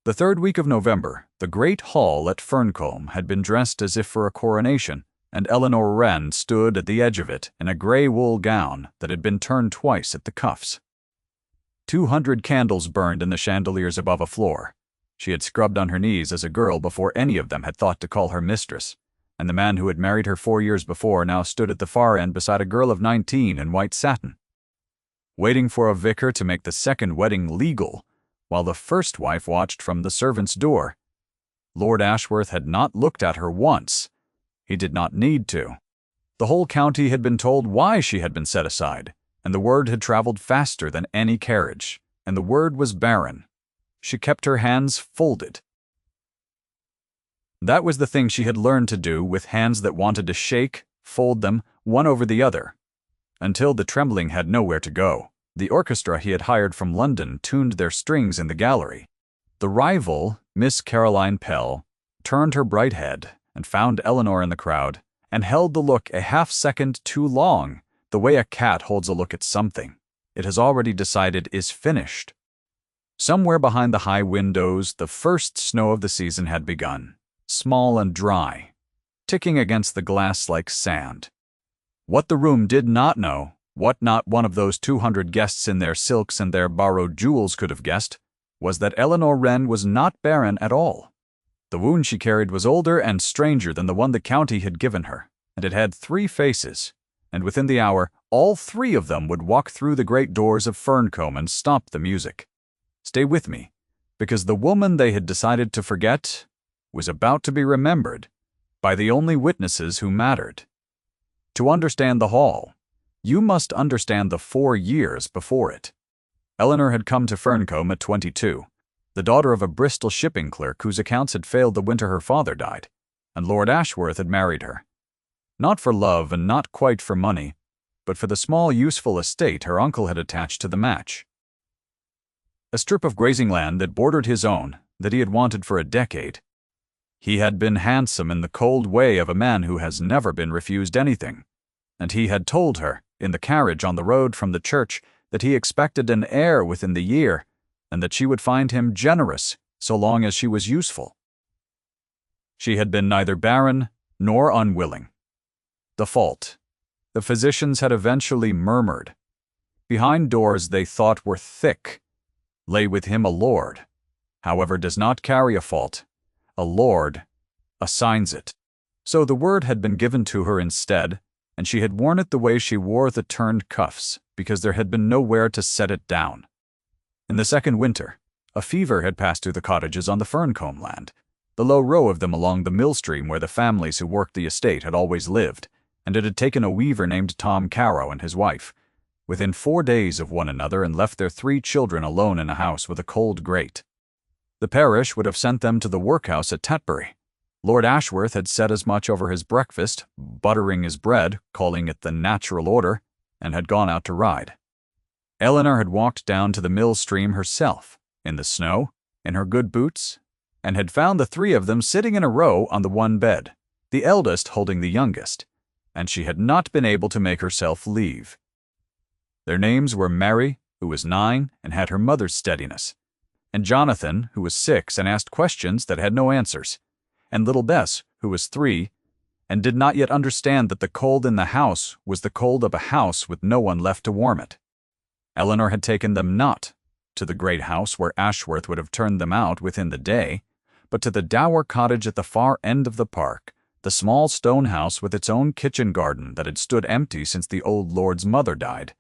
The third week of November, the great hall at Ferncombe had been dressed as if for a coronation, and Eleanor Wren stood at the edge of it in a grey wool gown that had been turned twice at the cuffs. 200 candles burned in the chandeliers above a floor. She had scrubbed on her knees as a girl before any of them had thought to call her mistress, and the man who had married her 4 years before now stood at the far end beside a girl of 19 in white satin, waiting for a vicar to make the second wedding legal, while the first wife watched from the servants' door. Lord Ashworth had not looked at her once. He did not need to. The whole county had been told why she had been set aside, and the word had traveled faster than any carriage, and the word was Barren. She kept her hands folded. That was the thing she had learned to do with hands that wanted to shake, fold them, one over the other, until the trembling had nowhere to go. The orchestra he had hired from London tuned their strings in the gallery. The rival, Miss Caroline Pell, turned her bright head and found Eleanor in the crowd, and held the look a half-second too long, the way a cat holds a look at something it has already decided is finished. Somewhere behind the high windows, the first snow of the season had begun, small and dry, ticking against the glass like sand. What the room did not know, what not one of those 200 guests in their silks and their borrowed jewels could have guessed, was that Eleanor Wren was not barren at all. The wound she carried was older and stranger than the one the county had given her, and it had 3 faces, and within the hour all 3 of them would walk through the great doors of Ferncombe and stop the music. Stay with me, because the woman they had decided to forget was about to be remembered by the only witnesses who mattered. To understand the hall, you must understand the 4 years before it. Eleanor had come to Ferncombe at 22, the daughter of a Bristol shipping clerk whose accounts had failed the winter her father died, and Lord Ashworth had married her. Not for love and not quite for money, but for the small useful estate her uncle had attached to the match. A strip of grazing land that bordered his own, that he had wanted for a decade. He had been handsome in the cold way of a man who has never been refused anything, and he had told her, in the carriage on the road from the church, that he expected an heir within the year, and that she would find him generous so long as she was useful. She had been neither barren nor unwilling. The fault, the physicians had eventually murmured, behind doors they thought were thick, lay with him a lord, however does not carry a fault. A lord assigns it. So the word had been given to her instead, and she had worn it the way she wore the turned cuffs, because there had been nowhere to set it down. In the second winter, a fever had passed through the cottages on the Ferncombe land, the low row of them along the mill stream where the families who worked the estate had always lived, and it had taken a weaver named Tom Carrow and his wife, within 4 days of one another, and left their 3 children alone in a house with a cold grate. The parish would have sent them to the workhouse at Tetbury. Lord Ashworth had said as much over his breakfast, buttering his bread, calling it the natural order, and had gone out to ride. Eleanor had walked down to the mill stream herself, in the snow, in her good boots, and had found the 3 of them sitting in a row on the one bed, the eldest holding the youngest, and she had not been able to make herself leave. Their names were Mary, who was 9 and had her mother's steadiness, and Jonathan, who was 6 and asked questions that had no answers, and little Bess, who was 3, and did not yet understand that the cold in the house was the cold of a house with no one left to warm it. Eleanor had taken them not to the great house where Ashworth would have turned them out within the day, but to the dower cottage at the far end of the park, the small stone house with its own kitchen garden that had stood empty since the old lord's mother died,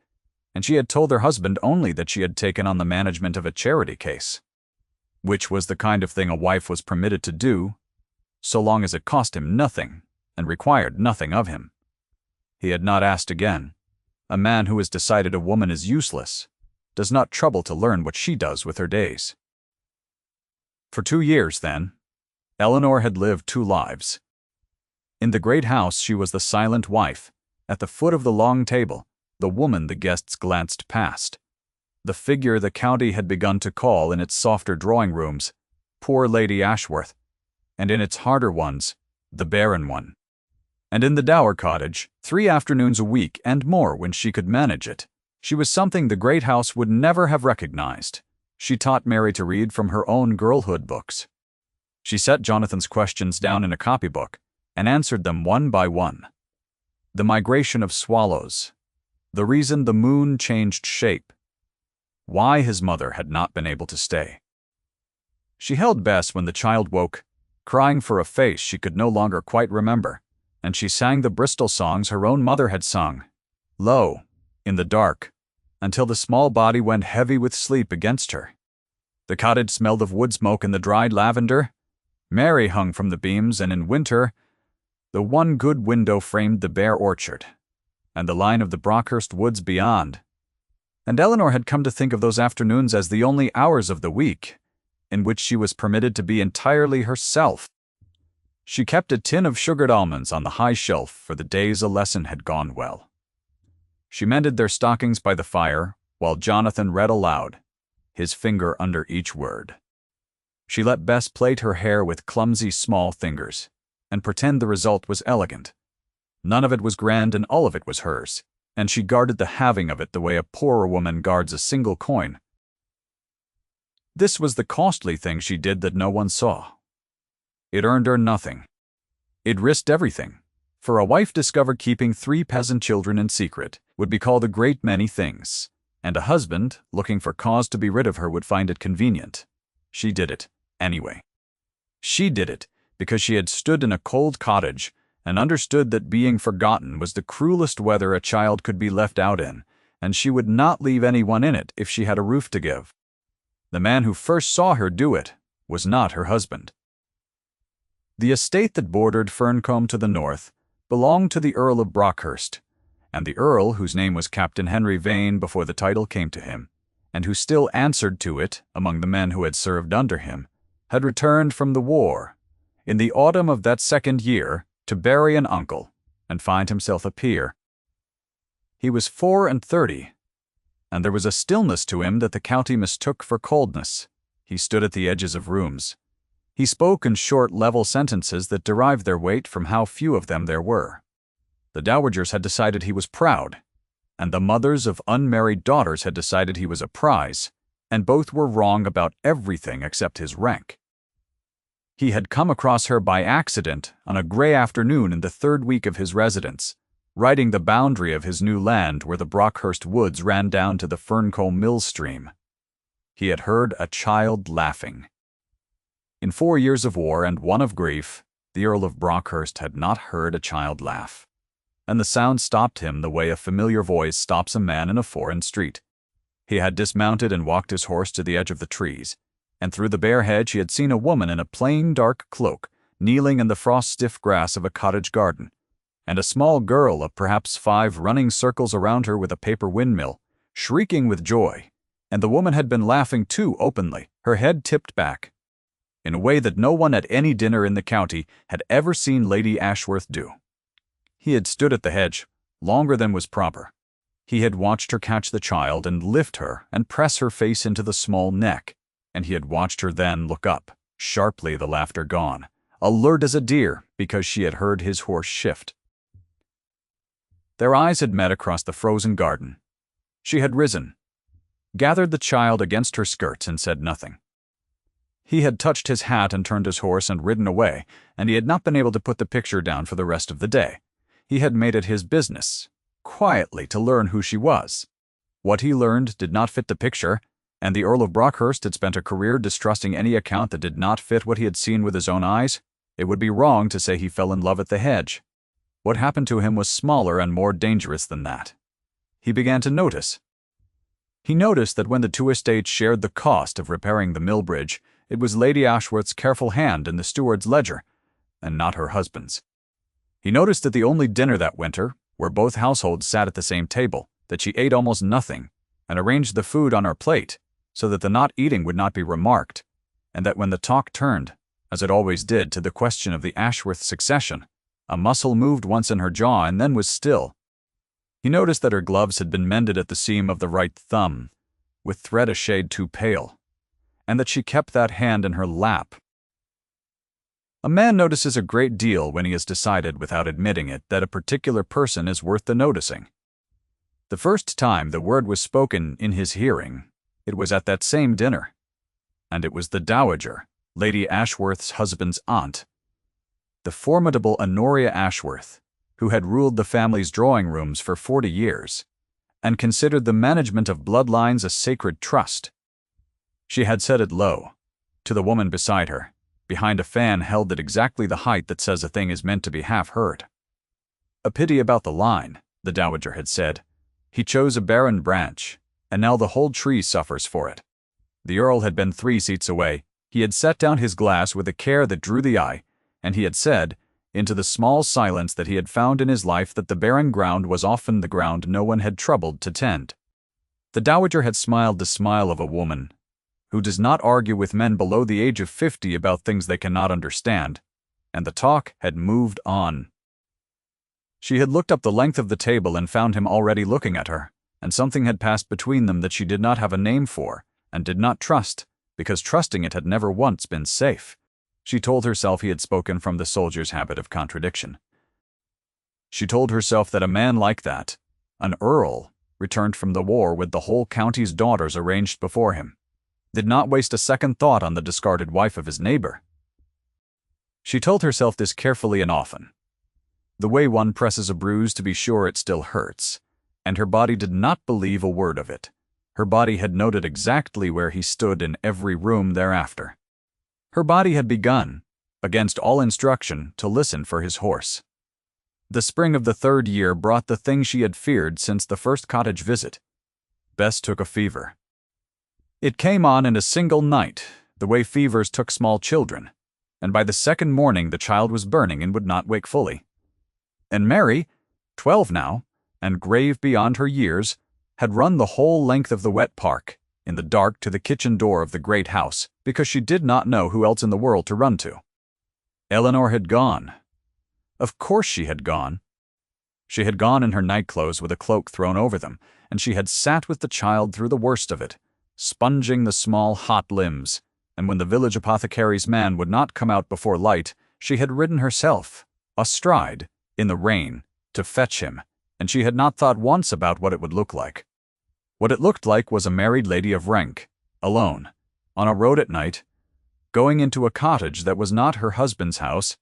and she had told her husband only that she had taken on the management of a charity case, which was the kind of thing a wife was permitted to do, so long as it cost him nothing and required nothing of him. He had not asked again. A man who has decided a woman is useless does not trouble to learn what she does with her days. For 2 years, then, Eleanor had lived 2 lives. In the great house she was the silent wife, at the foot of the long table, the woman the guests glanced past, the figure the county had begun to call in its softer drawing rooms, poor Lady Ashworth, and in its harder ones, the barren one. And in the dower cottage, 3 afternoons a week and more when she could manage it, she was something the great house would never have recognized, She taught Mary to read from her own girlhood books. She set Jonathan's questions down in a copybook and answered them one by one. The migration of swallows, the reason the moon changed shape, why his mother had not been able to stay. She held Bess when the child woke, crying for a face she could no longer quite remember, and she sang the Bristol songs her own mother had sung, low, in the dark, until the small body went heavy with sleep against her. The cottage smelled of wood smoke and the dried lavender. Mary hung from the beams, and in winter, the one good window framed the bare orchard, and the line of the Brockhurst woods beyond. And Eleanor had come to think of those afternoons as the only hours of the week in which she was permitted to be entirely herself. She kept a tin of sugared almonds on the high shelf for the days a lesson had gone well. She mended their stockings by the fire while Jonathan read aloud, his finger under each word. She let Bess plait her hair with clumsy small fingers and pretend the result was elegant. None of it was grand and all of it was hers, and she guarded the having of it the way a poorer woman guards a single coin. This was the costly thing she did that no one saw. It earned her nothing. It risked everything, for a wife discovered keeping 3 peasant children in secret would be called a great many things, and a husband, looking for cause to be rid of her, would find it convenient. She did it, anyway. She did it because she had stood in a cold cottage and understood that being forgotten was the cruelest weather a child could be left out in, and she would not leave anyone in it if she had a roof to give. The man who first saw her do it was not her husband. The estate that bordered Ferncombe to the north belonged to the Earl of Brockhurst, and the Earl, whose name was Captain Henry Vane before the title came to him, and who still answered to it among the men who had served under him, had returned from the war, in the autumn of that second year, to bury an uncle and find himself a peer. He was 34, and there was a stillness to him that the county mistook for coldness. He stood at the edges of rooms. He spoke in short, level sentences that derived their weight from how few of them there were. The dowagers had decided he was proud, and the mothers of unmarried daughters had decided he was a prize, and both were wrong about everything except his rank. He had come across her by accident on a gray afternoon in the 3rd week of his residence, riding the boundary of his new land where the Brockhurst woods ran down to the Ferncombe mill stream. He had heard a child laughing. In 4 years of war and 1 of grief, the Earl of Brockhurst had not heard a child laugh, and the sound stopped him the way a familiar voice stops a man in a foreign street. He had dismounted and walked his horse to the edge of the trees, and through the bare hedge he had seen a woman in a plain dark cloak kneeling in the frost-stiff grass of a cottage garden, and a small girl of perhaps 5 running circles around her with a paper windmill, shrieking with joy, and the woman had been laughing too openly, her head tipped back, in a way that no one at any dinner in the county had ever seen Lady Ashworth do. He had stood at the hedge, longer than was proper. He had watched her catch the child and lift her and press her face into the small neck, and he had watched her then look up, sharply the laughter gone, alert as a deer because she had heard his horse shift. Their eyes had met across the frozen garden. She had risen, gathered the child against her skirts, and said nothing. He had touched his hat and turned his horse and ridden away, and he had not been able to put the picture down for the rest of the day. He had made it his business, quietly, to learn who she was. What he learned did not fit the picture, and the Earl of Brockhurst had spent a career distrusting any account that did not fit what he had seen with his own eyes. It would be wrong to say he fell in love at the hedge. What happened to him was smaller and more dangerous than that. He began to notice. He noticed that when the 2 estates shared the cost of repairing the mill bridge, it was Lady Ashworth's careful hand in the steward's ledger, and not her husband's. He noticed that the only dinner that winter, where both households sat at the same table, that she ate almost nothing, and arranged the food on her plate, so that the not eating would not be remarked, and that when the talk turned, as it always did, to the question of the Ashworth succession, a muscle moved once in her jaw and then was still. He noticed that her gloves had been mended at the seam of the right thumb, with thread a shade too pale, and that she kept that hand in her lap. A man notices a great deal when he has decided, without admitting it, that a particular person is worth the noticing. The first time the word was spoken in his hearing, it was at that same dinner. and it was the Dowager, Lady Ashworth's husband's aunt, the formidable Honoria Ashworth, who had ruled the family's drawing rooms for 40 years, and considered the management of bloodlines a sacred trust. She had said it low, to the woman beside her, behind a fan held at exactly the height that says a thing is meant to be half heard. "A pity about the line," the Dowager had said. "He chose a barren branch, and now the whole tree suffers for it." The Earl had been 3 seats away. He had set down his glass with a care that drew the eye, and he had said, into the small silence that he had found in his life, that the barren ground was often the ground no one had troubled to tend. The Dowager had smiled the smile of a woman who does not argue with men below the age of 50 about things they cannot understand, and the talk had moved on. She had looked up the length of the table and found him already looking at her, and something had passed between them that she did not have a name for, and did not trust, because trusting it had never once been safe. She told herself he had spoken from the soldier's habit of contradiction. She told herself that a man like that, an earl, returned from the war with the whole county's daughters arranged before him, did not waste a second thought on the discarded wife of his neighbor. She told herself this carefully and often. The way one presses a bruise to be sure it still hurts, and her body did not believe a word of it. Her body had noted exactly where he stood in every room thereafter. Her body had begun, against all instruction, to listen for his horse. The spring of the 3rd year brought the thing she had feared since the first cottage visit. Bess took a fever. It came on in a single night, the way fevers took small children, and by the 2nd morning the child was burning and would not wake fully. And Mary, 12 now, and grave beyond her years, had run the whole length of the wet park, in the dark, to the kitchen door of the great house, because she did not know who else in the world to run to. Eleanor had gone. Of course she had gone. She had gone in her nightclothes with a cloak thrown over them, and she had sat with the child through the worst of it, sponging the small hot limbs, and when the village apothecary's man would not come out before light, she had ridden herself, astride, in the rain, to fetch him, and she had not thought once about what it would look like. What it looked like was a married lady of rank, alone, on a road at night, going into a cottage that was not her husband's house.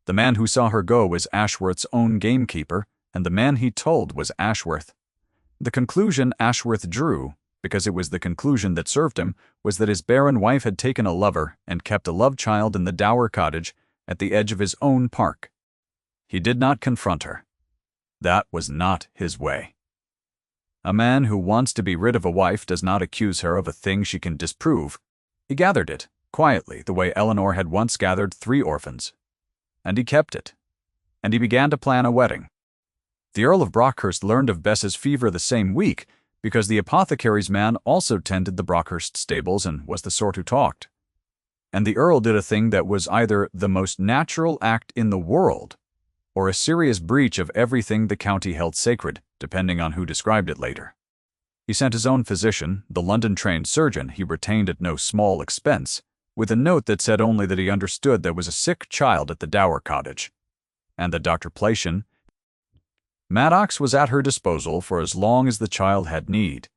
The man who saw her go was Ashworth's own gamekeeper, and the man he told was Ashworth. The conclusion Ashworth drew, because it was the conclusion that served him, was that his barren wife had taken a lover and kept a love child in the dower cottage at the edge of his own park. He did not confront her. That was not his way. A man who wants to be rid of a wife does not accuse her of a thing she can disprove. He gathered it, quietly, the way Eleanor had once gathered 3 orphans. And he kept it. And he began to plan a wedding. The Earl of Brockhurst learned of Bess's fever the same week, because the apothecary's man also tended the Brockhurst stables and was the sort who talked. And the Earl did a thing that was either the most natural act in the world, or a serious breach of everything the county held sacred, depending on who described it later. He sent his own physician, the London-trained surgeon he retained at no small expense, with a note that said only that he understood there was a sick child at the dower cottage, and that Dr. Platian, Maddox, was at her disposal for as long as the child had need.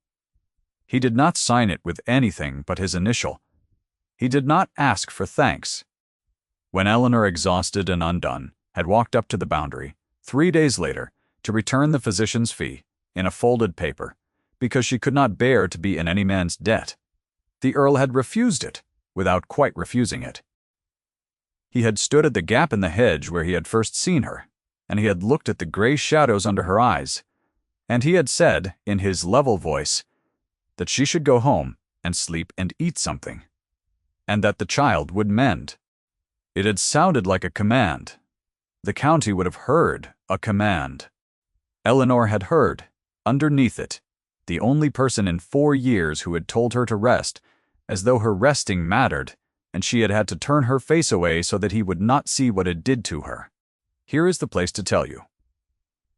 He did not sign it with anything but his initial. He did not ask for thanks. When Eleanor, exhausted and undone, had walked up to the boundary, 3 days later, to return the physician's fee, in a folded paper, because she could not bear to be in any man's debt, the Earl had refused it, without quite refusing it. He had stood at the gap in the hedge where he had first seen her, and he had looked at the gray shadows under her eyes, and he had said, in his level voice, that she should go home and sleep and eat something, and that the child would mend. It had sounded like a command. The county would have heard a command. Eleanor had heard, underneath it, the only person in 4 years who had told her to rest, as though her resting mattered, and she had had to turn her face away so that he would not see what it did to her. Here is the place to tell you,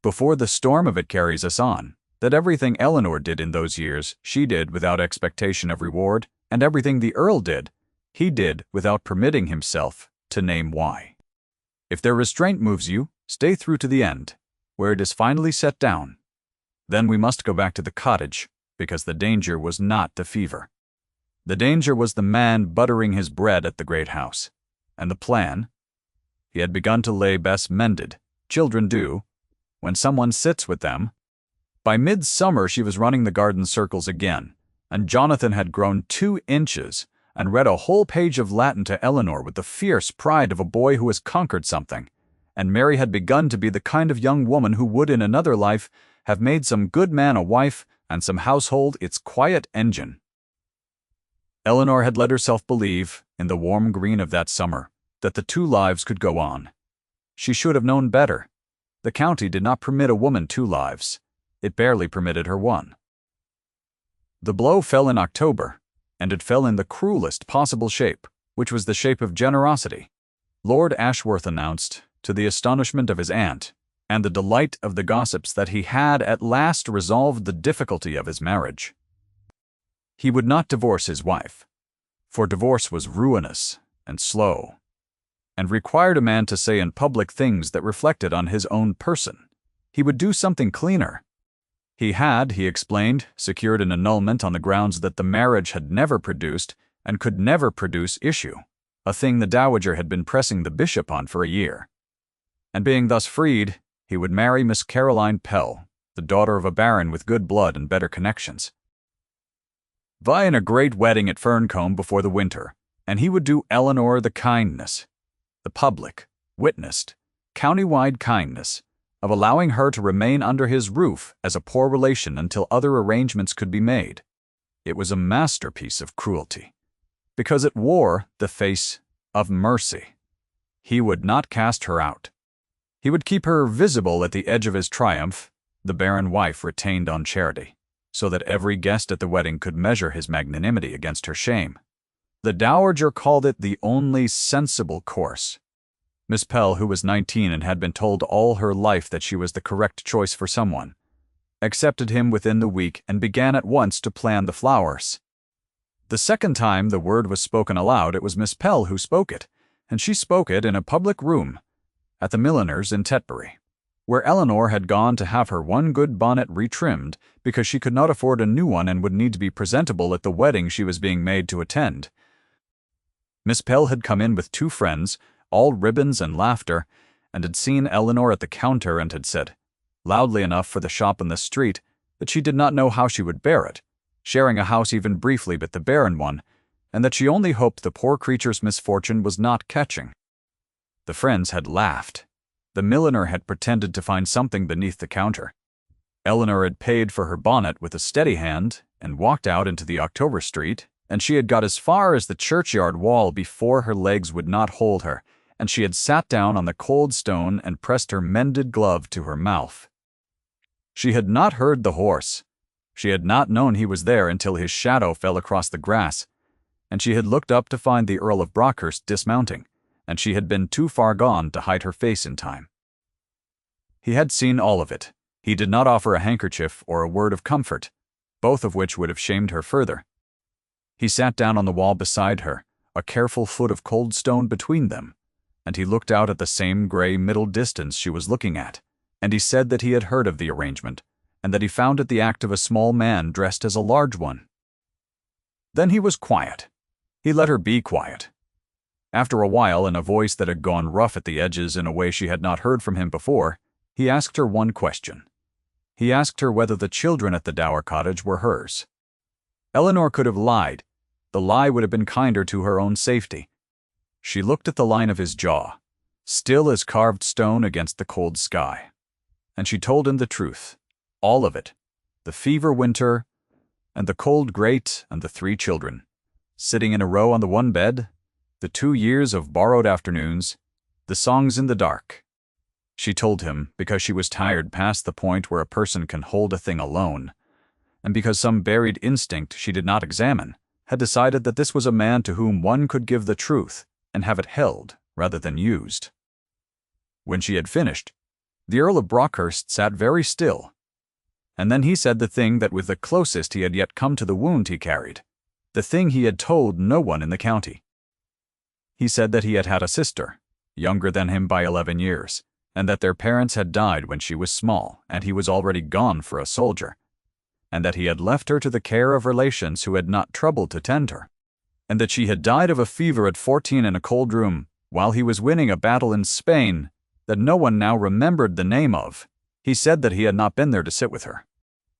before the storm of it carries us on, that everything Eleanor did in those years she did without expectation of reward, and everything the Earl did, he did without permitting himself to name why. If their restraint moves you, stay through to the end, where it is finally set down. Then we must go back to the cottage, because the danger was not the fever. The danger was the man buttering his bread at the great house. And the plan? He had begun to lay best mended. Children do, when someone sits with them. By midsummer she was running the garden circles again, and Jonathan had grown 2 inches and read a whole page of Latin to Eleanor with the fierce pride of a boy who has conquered something, and Mary had begun to be the kind of young woman who would in another life have made some good man a wife and some household its quiet engine. Eleanor had let herself believe, in the warm green of that summer, that the 2 lives could go on. She should have known better. The county did not permit a woman 2 lives. It barely permitted her 1. The blow fell in October, and it fell in the cruelest possible shape, which was the shape of generosity. Lord Ashworth announced, to the astonishment of his aunt, and the delight of the gossips, that he had at last resolved the difficulty of his marriage. He would not divorce his wife, for divorce was ruinous and slow, and required a man to say in public things that reflected on his own person. He would do something cleaner. He had, he explained, secured an annulment on the grounds that the marriage had never produced and could never produce issue, a thing the dowager had been pressing the bishop on for a year. And being thus freed, he would marry Miss Caroline Pell, the daughter of a baron with good blood and better connections. Vie in a great wedding at Ferncombe before the winter, and he would do Eleanor the kindness, the public, witnessed, county-wide kindness, of allowing her to remain under his roof as a poor relation until other arrangements could be made. It was a masterpiece of cruelty, because it wore the face of mercy. He would not cast her out. He would keep her visible at the edge of his triumph, the barren wife retained on charity, so that every guest at the wedding could measure his magnanimity against her shame. The dowager called it the only sensible course. Miss Pell, who was 19 and had been told all her life that she was the correct choice for someone, accepted him within the week and began at once to plan the flowers. The second time the word was spoken aloud, it was Miss Pell who spoke it, and she spoke it in a public room, at the milliner's in Tetbury, where Eleanor had gone to have her 1 good bonnet retrimmed because she could not afford a new one and would need to be presentable at the wedding she was being made to attend. Miss Pell had come in with 2 friends, all ribbons and laughter, and had seen Eleanor at the counter and had said, loudly enough for the shop in the street, that she did not know how she would bear it, sharing a house even briefly but the barren one, and that she only hoped the poor creature's misfortune was not catching. The friends had laughed. The milliner had pretended to find something beneath the counter. Eleanor had paid for her bonnet with a steady hand and walked out into the October Street, and she had got as far as the churchyard wall before her legs would not hold her, and she had sat down on the cold stone and pressed her mended glove to her mouth. She had not heard the horse. She had not known he was there until his shadow fell across the grass, and she had looked up to find the Earl of Brockhurst dismounting, and she had been too far gone to hide her face in time. He had seen all of it. He did not offer a handkerchief or a word of comfort, both of which would have shamed her further. He sat down on the wall beside her, a careful foot of cold stone between them, and he looked out at the same gray middle distance she was looking at, and he said that he had heard of the arrangement, and that he found it the act of a small man dressed as a large one. Then he was quiet. He let her be quiet. After a while, in a voice that had gone rough at the edges in a way she had not heard from him before, he asked her one question. He asked her whether the children at the dower cottage were hers. Eleanor could have lied. The lie would have been kinder to her own safety. She looked at the line of his jaw, still as carved stone against the cold sky, and she told him the truth, all of it, the fever winter, and the cold grate, and the 3 children, sitting in a row on the one bed, the 2 years of borrowed afternoons, the songs in the dark. She told him because she was tired past the point where a person can hold a thing alone, and because some buried instinct she did not examine had decided that this was a man to whom one could give the truth and have it held rather than used. When she had finished, the Earl of Brockhurst sat very still, and then he said the thing that was the closest he had yet come to the wound he carried, the thing he had told no one in the county. He said that he had had a sister, younger than him by 11 years, and that their parents had died when she was small and he was already gone for a soldier, and that he had left her to the care of relations who had not troubled to tend her. and that she had died of a fever at 14 in a cold room while he was winning a battle in Spain that no one now remembered the name of. He said that he had not been there to sit with her.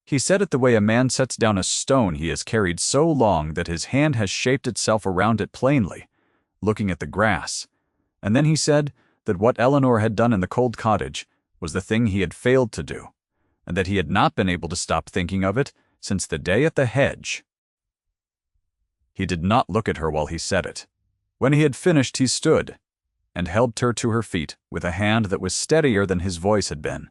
He said it the way a man sets down a stone he has carried so long that his hand has shaped itself around it plainly, looking at the grass. And then he said that what Eleanor had done in the cold cottage was the thing he had failed to do, and that he had not been able to stop thinking of it since the day at the hedge. He did not look at her while he said it. When he had finished, he stood and helped her to her feet with a hand that was steadier than his voice had been,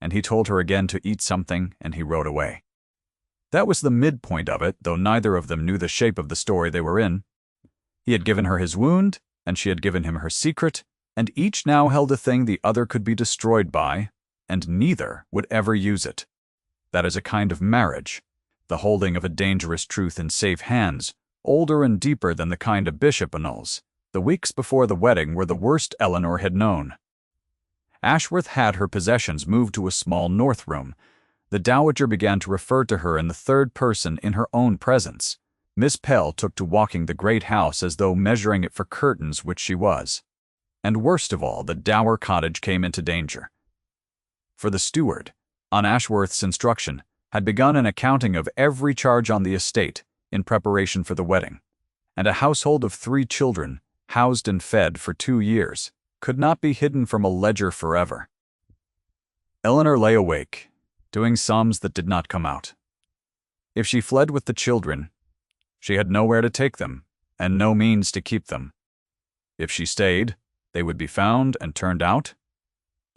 and he told her again to eat something, and he rode away. That was the midpoint of it, though neither of them knew the shape of the story they were in. He had given her his wound, and she had given him her secret, and each now held a thing the other could be destroyed by, and neither would ever use it. That is a kind of marriage, the holding of a dangerous truth in safe hands, older and deeper than the kind a bishop annuls. The weeks before the wedding were the worst Eleanor had known. Ashworth had her possessions moved to a small north room. The dowager began to refer to her in the third person in her own presence. Miss Pell took to walking the great house as though measuring it for curtains, which she was. And worst of all, the dower cottage came into danger. For the steward, on Ashworth's instruction, had begun an accounting of every charge on the estate in preparation for the wedding, and a household of 3 children, housed and fed for 2 years, could not be hidden from a ledger forever. Eleanor lay awake, doing sums that did not come out. If she fled with the children, she had nowhere to take them, and no means to keep them. If she stayed, they would be found and turned out,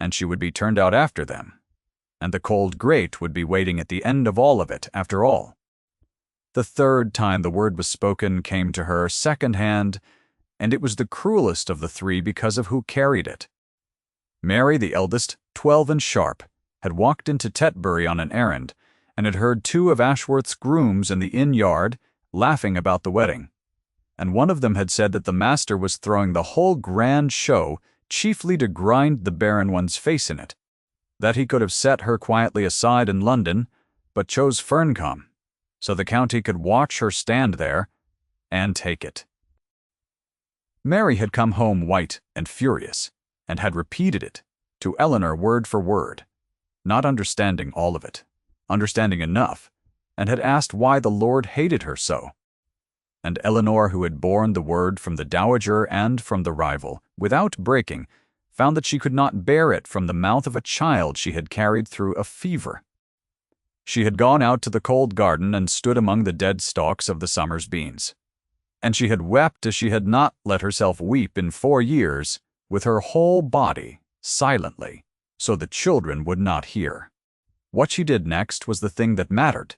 and she would be turned out after them, and the cold grate would be waiting at the end of all of it, after all. The third time the word was spoken came to her second-hand, and it was the cruelest of the 3 because of who carried it. Mary, the eldest, 12 and sharp, had walked into Tetbury on an errand, and had heard 2 of Ashworth's grooms in the inn yard laughing about the wedding, and one of them had said that the master was throwing the whole grand show chiefly to grind the barren one's face in it, that he could have set her quietly aside in London, but chose Ferncombe, so the county could watch her stand there and take it. Mary had come home white and furious, and had repeated it to Eleanor word for word, not understanding all of it, understanding enough, and had asked why the Lord hated her so. And Eleanor, who had borne the word from the dowager and from the rival, without breaking, found that she could not bear it from the mouth of a child she had carried through a fever. She had gone out to the cold garden and stood among the dead stalks of the summer's beans. And she had wept as she had not let herself weep in 4 years, with her whole body, silently, so the children would not hear. What she did next was the thing that mattered,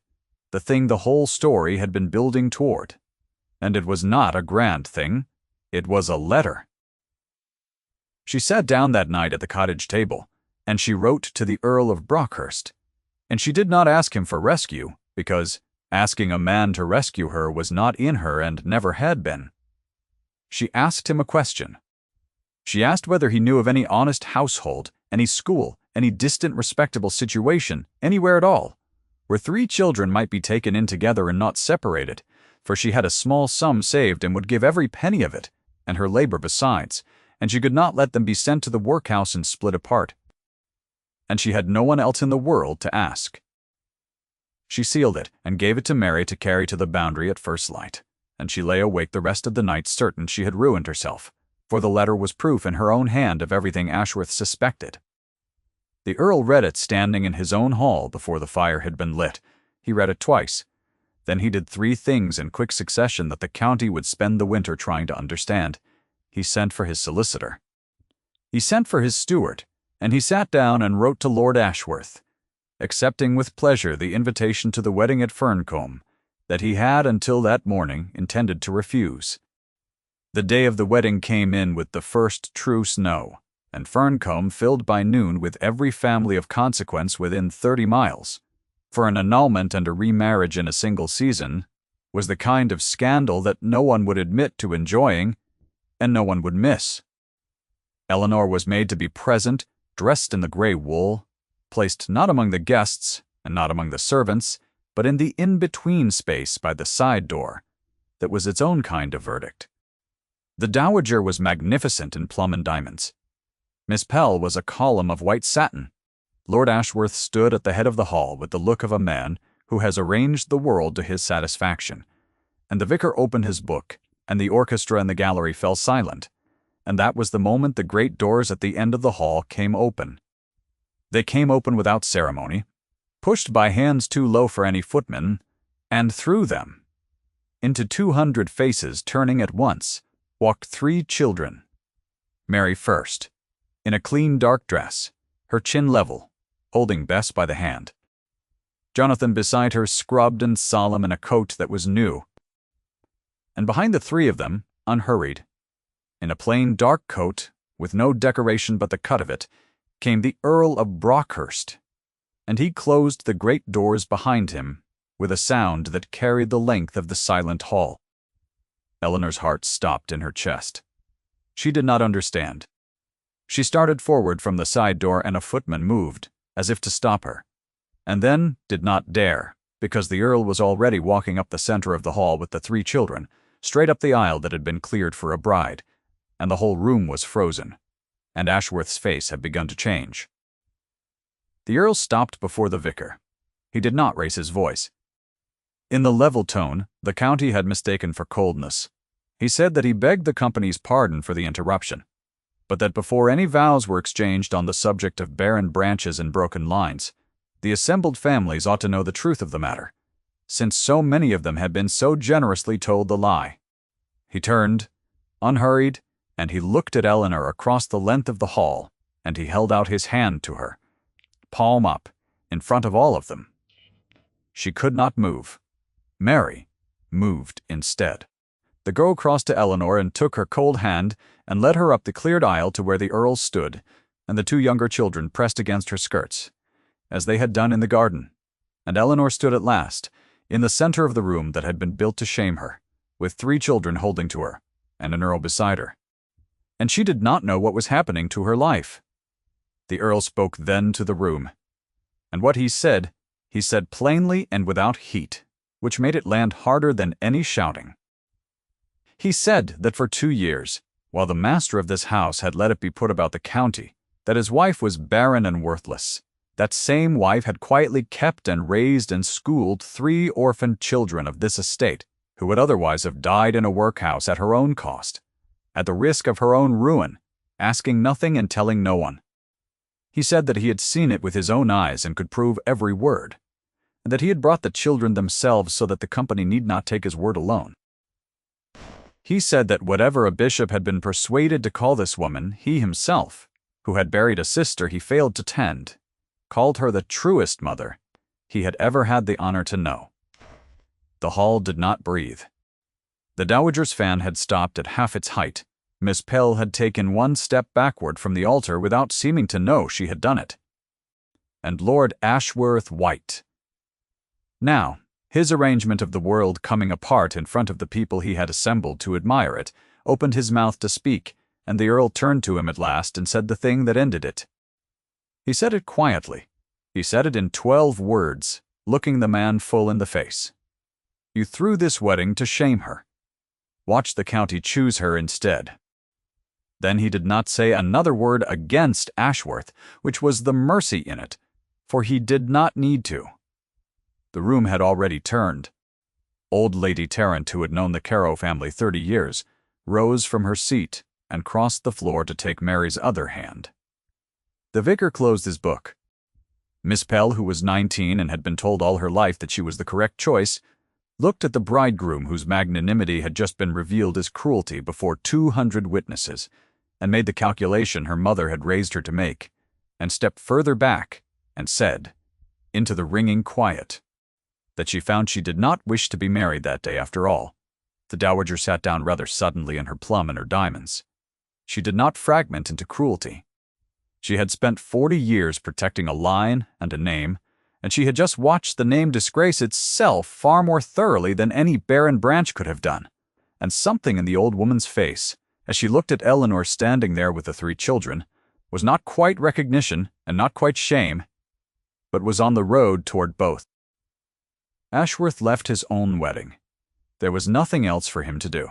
the thing the whole story had been building toward. And it was not a grand thing, it was a letter. She sat down that night at the cottage table, and she wrote to the Earl of Brockhurst, and she did not ask him for rescue, because asking a man to rescue her was not in her and never had been. She asked him a question. She asked whether he knew of any honest household, any school, any distant respectable situation, anywhere at all, where 3 children might be taken in together and not separated, for she had a small sum saved and would give every penny of it, and her labor besides, and she could not let them be sent to the workhouse and split apart. And she had no one else in the world to ask. She sealed it and gave it to Mary to carry to the Boundary at first light, and she lay awake the rest of the night certain she had ruined herself, for the letter was proof in her own hand of everything Ashworth suspected. The Earl read it standing in his own hall before the fire had been lit. He read it twice. Then he did 3 things in quick succession that the county would spend the winter trying to understand. He sent for his solicitor. He sent for his steward, and he sat down and wrote to Lord Ashworth, accepting with pleasure the invitation to the wedding at Ferncombe, that he had until that morning intended to refuse. The day of the wedding came in with the first true snow, and Ferncombe filled by noon with every family of consequence within 30 miles. For an annulment and a remarriage in a single season was the kind of scandal that no one would admit to enjoying, and no one would miss. Eleanor was made to be present, dressed in the grey wool, placed not among the guests and not among the servants, but in the in-between space by the side door, that was its own kind of verdict. The dowager was magnificent in plum and diamonds. Miss Pell was a column of white satin. Lord Ashworth stood at the head of the hall with the look of a man who has arranged the world to his satisfaction, and the vicar opened his book, and the orchestra in the gallery fell silent, and that was the moment the great doors at the end of the hall came open. They came open without ceremony, pushed by hands too low for any footman, and through them, into 200 faces turning at once, walked 3 children. Mary first, in a clean dark dress, her chin level, holding Bess by the hand. Jonathan beside her, scrubbed and solemn in a coat that was new. And behind the 3 of them, unhurried, in a plain dark coat, with no decoration but the cut of it, came the Earl of Brockhurst, and he closed the great doors behind him with a sound that carried the length of the silent hall. Eleanor's heart stopped in her chest. She did not understand. She started forward from the side door, and a footman moved, as if to stop her, and then did not dare, because the Earl was already walking up the center of the hall with the 3 children, straight up the aisle that had been cleared for a bride, and the whole room was frozen, and Ashworth's face had begun to change. The Earl stopped before the vicar. He did not raise his voice. In the level tone the county had mistaken for coldness, he said that he begged the company's pardon for the interruption, but that before any vows were exchanged on the subject of barren branches and broken lines, the assembled families ought to know the truth of the matter, since so many of them had been so generously told the lie. He turned, unhurried, and he looked at Eleanor across the length of the hall, and he held out his hand to her, palm up, in front of all of them. She could not move. Mary moved instead. The girl crossed to Eleanor and took her cold hand and led her up the cleared aisle to where the Earl stood, and the 2 younger children pressed against her skirts, as they had done in the garden, and Eleanor stood at last, in the center of the room that had been built to shame her, with 3 children holding to her, and an Earl beside her. And she did not know what was happening to her life. The Earl spoke then to the room, and what he said plainly and without heat, which made it land harder than any shouting. He said that for 2 years, while the master of this house had let it be put about the county that his wife was barren and worthless, that same wife had quietly kept and raised and schooled 3 orphaned children of this estate, who would otherwise have died in a workhouse at her own cost, at the risk of her own ruin, asking nothing and telling no one. He said that he had seen it with his own eyes and could prove every word, and that he had brought the children themselves so that the company need not take his word alone. He said that whatever a bishop had been persuaded to call this woman, he himself, who had buried a sister he failed to tend, called her the truest mother he had ever had the honor to know. The hall did not breathe. The dowager's fan had stopped at half its height. Miss Pell had taken 1 step backward from the altar without seeming to know she had done it. And Lord Ashworth White. Now, his arrangement of the world coming apart in front of the people he had assembled to admire it, opened his mouth to speak, and the Earl turned to him at last and said the thing that ended it. He said it quietly. He said it in 12 words, looking the man full in the face. You threw this wedding to shame her. Watch the county choose her instead. Then he did not say another word against Ashworth, which was the mercy in it, for he did not need to. The room had already turned. Old Lady Tarrant, who had known the Carow family 30 years, rose from her seat and crossed the floor to take Mary's other hand. The vicar closed his book. Miss Pell, who was 19 and had been told all her life that she was the correct choice, looked at the bridegroom whose magnanimity had just been revealed as cruelty before 200 witnesses, and made the calculation her mother had raised her to make, and stepped further back and said, into the ringing quiet, that she found she did not wish to be married that day after all. The dowager sat down rather suddenly in her plum and her diamonds. She did not fragment into cruelty. She had spent 40 years protecting a line and a name, and she had just watched the name disgrace itself far more thoroughly than any barren branch could have done. And something in the old woman's face, as she looked at Eleanor standing there with the 3 children, was not quite recognition and not quite shame, but was on the road toward both. Ashworth left his own wedding. There was nothing else for him to do.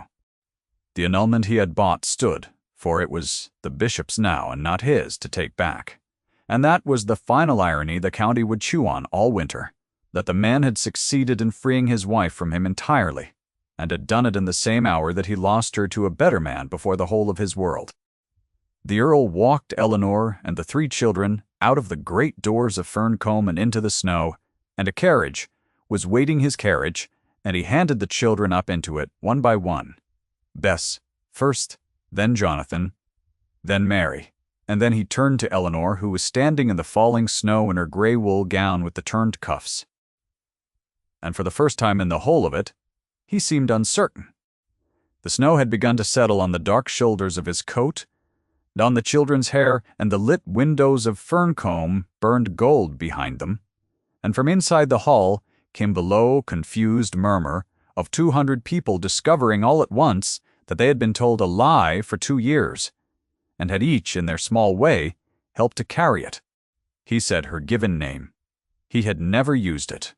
The annulment he had bought stood, for it was the bishop's now and not his to take back. And that was the final irony the county would chew on all winter, that the man had succeeded in freeing his wife from him entirely, and had done it in the same hour that he lost her to a better man before the whole of his world. The Earl walked Eleanor and the 3 children out of the great doors of Ferncombe and into the snow, and a carriage was waiting his carriage, and he handed the children up into it one by one. Bess first, then Jonathan, then Mary, and then he turned to Eleanor, who was standing in the falling snow in her grey wool gown with the turned cuffs. And for the first time in the whole of it, he seemed uncertain. The snow had begun to settle on the dark shoulders of his coat, and on the children's hair, and the lit windows of Ferncombe burned gold behind them, and from inside the hall came the low, confused murmur of 200 people discovering all at once that they had been told a lie for 2 years, and had each, in their small way, helped to carry it. He said her given name. He had never used it.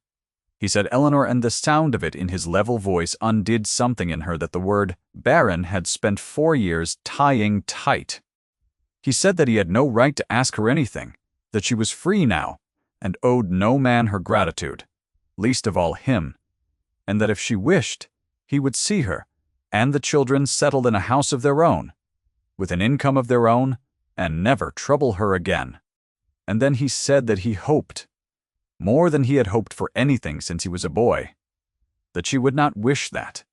He said Eleanor, and the sound of it in his level voice undid something in her that the word Barren had spent 4 years tying tight. He said that he had no right to ask her anything, that she was free now, and owed no man her gratitude, least of all him, and that if she wished, he would see her and the children settled in a house of their own, with an income of their own, and never trouble her again. And then he said that he hoped, more than he had hoped for anything since he was a boy, that she would not wish that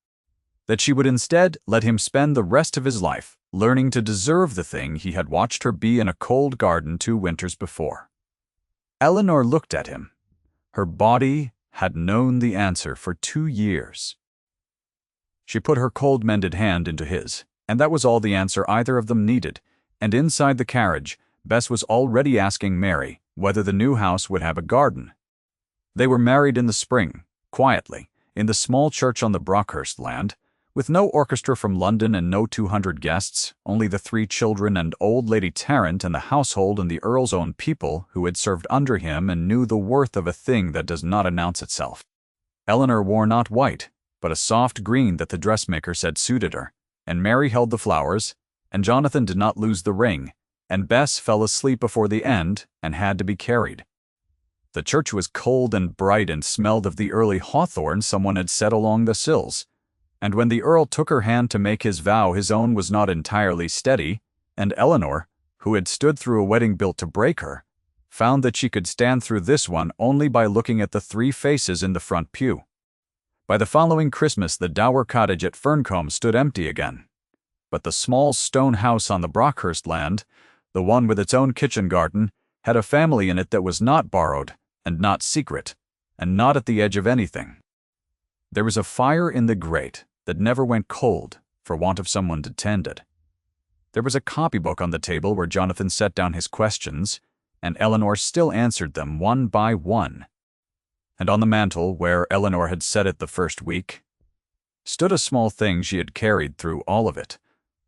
she would instead let him spend the rest of his life learning to deserve the thing he had watched her be in a cold garden 2 winters before. Eleanor looked at him. Her body had known the answer for 2 years. She put her cold-mended hand into his, and that was all the answer either of them needed, and inside the carriage, Bess was already asking Mary whether the new house would have a garden. They were married in the spring, quietly, in the small church on the Brockhurst land, with no orchestra from London and no 200 guests, only the 3 children and old Lady Tarrant and the household and the Earl's own people who had served under him and knew the worth of a thing that does not announce itself. Eleanor wore not white, but a soft green that the dressmaker said suited her, and Mary held the flowers, and Jonathan did not lose the ring, and Bess fell asleep before the end and had to be carried. The church was cold and bright and smelled of the early hawthorn someone had set along the sills, and when the Earl took her hand to make his vow, his own was not entirely steady, and Eleanor, who had stood through a wedding built to break her, found that she could stand through this one only by looking at the 3 faces in the front pew. By the following Christmas, the dower cottage at Ferncombe stood empty again, but the small stone house on the Brockhurst land, the one with its own kitchen garden, had a family in it that was not borrowed, and not secret, and not at the edge of anything. There was a fire in the grate that never went cold for want of someone to tend it. There was a copybook on the table where Jonathan set down his questions, and Eleanor still answered them one by one. And on the mantel, where Eleanor had set it the first week, stood a small thing she had carried through all of it,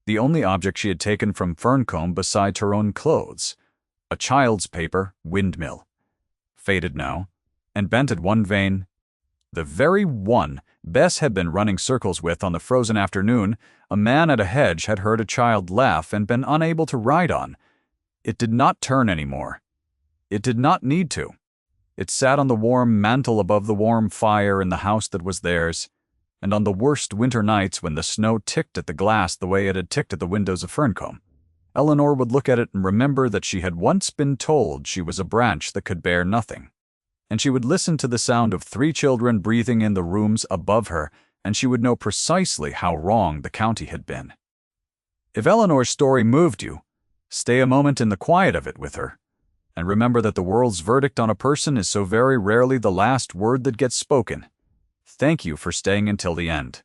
the only object she had taken from Ferncombe besides her own clothes, a child's paper windmill, faded now, and bent at one vein, the very one Bess had been running circles with on the frozen afternoon a man at a hedge had heard a child laugh and been unable to ride on. It did not turn any more. It did not need to. It sat on the warm mantel above the warm fire in the house that was theirs, and on the worst winter nights when the snow ticked at the glass the way it had ticked at the windows of Ferncombe, Eleanor would look at it and remember that she had once been told she was a branch that could bear nothing. And she would listen to the sound of 3 children breathing in the rooms above her, and she would know precisely how wrong the county had been. If Eleanor's story moved you, stay a moment in the quiet of it with her, and remember that the world's verdict on a person is so very rarely the last word that gets spoken. Thank you for staying until the end.